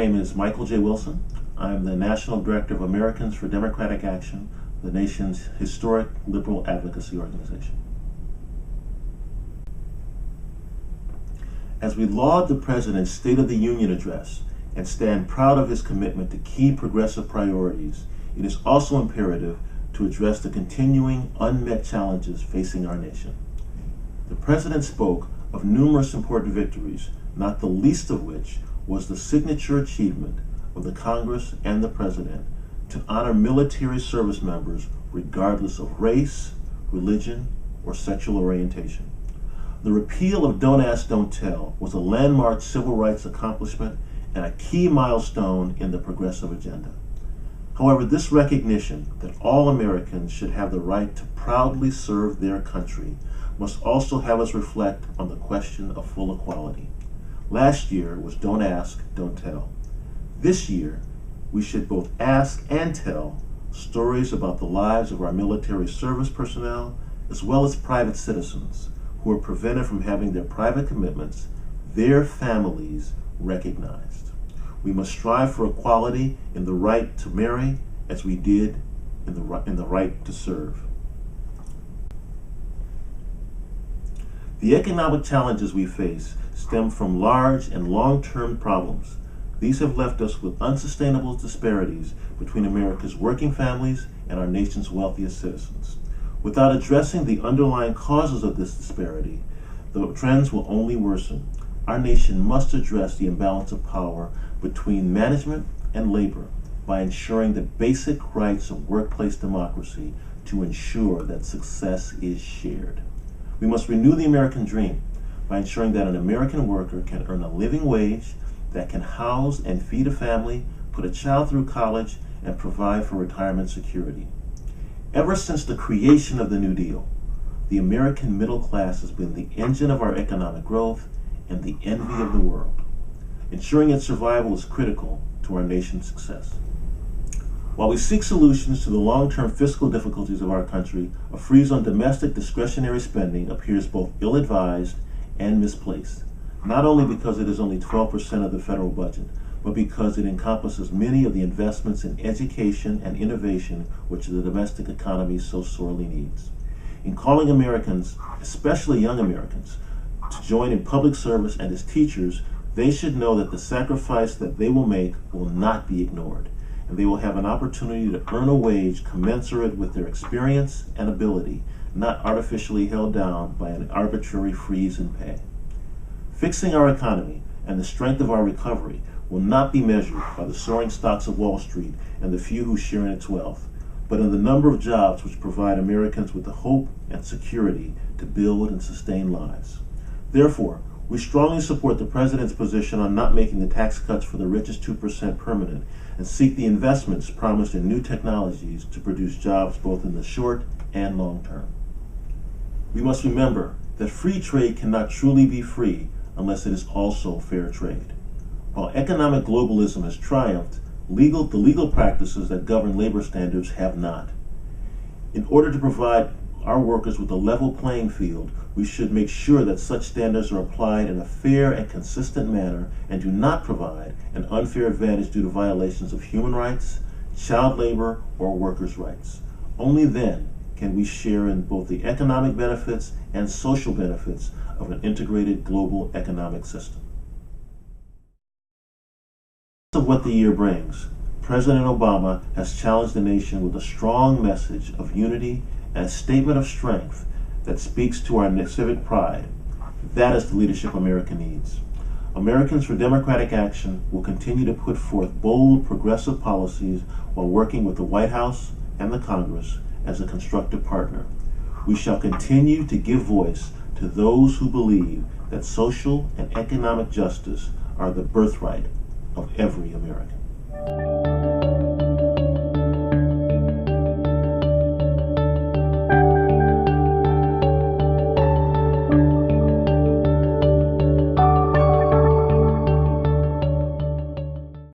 name is Michael J. Wilson. I'm the National Director of Americans for Democratic Action, the nation's historic liberal advocacy organization. As we laud the President's State of the Union address and stand proud of his commitment to key progressive priorities, it is also imperative to address the continuing unmet challenges facing our nation. The President spoke of numerous important victories, not the least of which was the signature achievement of the Congress and the President to honor military service members regardless of race, religion, or sexual orientation. The repeal of Don't Ask, Don't Tell was a landmark civil rights accomplishment and a key milestone in the progressive agenda. However, this recognition that all Americans should have the right to proudly serve their country must also have us reflect on the question of full equality. Last year was Don't Ask, Don't Tell. This year, we should both ask and tell stories about the lives of our military service personnel as well as private citizens who are prevented from having their private commitments, their families, recognized. We must strive for equality in the right to marry as we did in the right to serve. The economic challenges we face stem from large and long-term problems. These have left us with unsustainable disparities between America's working families and our nation's wealthiest citizens. Without addressing the underlying causes of this disparity, the trends will only worsen. Our nation must address the imbalance of power between management and labor by ensuring the basic rights of workplace democracy to ensure that success is shared. We must renew the American dream by ensuring that an American worker can earn a living wage that can house and feed a family, put a child through college, and provide for retirement security. Ever since the creation of the New Deal, the American middle class has been the engine of our economic growth and the envy of the world. Ensuring its survival is critical to our nation's success. While we seek solutions to the long-term fiscal difficulties of our country, a freeze on domestic discretionary spending appears both ill-advised and misplaced, not only because it is only 12% of the federal budget, but because it encompasses many of the investments in education and innovation which the domestic economy so sorely needs. In calling Americans, especially young Americans, to join in public service and as teachers, they should know that the sacrifice that they will make will not be ignored, and they will have an opportunity to earn a wage commensurate with their experience and ability, not artificially held down by an arbitrary freeze in pay. Fixing our economy and the strength of our recovery will not be measured by the soaring stocks of Wall Street and the few who share in its wealth, but in the number of jobs which provide Americans with the hope and security to build and sustain lives. Therefore, we strongly support the President's position on not making the tax cuts for the richest 2% permanent and seek the investments promised in new technologies to produce jobs both in the short and long term. We must remember that free trade cannot truly be free unless it is also fair trade. While economic globalism has triumphed, the legal practices that govern labor standards have not. In order to provide our workers with a level playing field, we should make sure that such standards are applied in a fair and consistent manner and do not provide an unfair advantage due to violations of human rights, child labor, or workers' rights. Only then can we share in both the economic benefits and social benefits of an integrated global economic system. Of what the year brings, President Obama has challenged the nation with a strong message of unity and a statement of strength that speaks to our civic pride. That is the leadership America needs. Americans for Democratic Action will continue to put forth bold, progressive policies while working with the White House and the Congress as a constructive partner. We shall continue to give voice to those who believe that social and economic justice are the birthright of every American.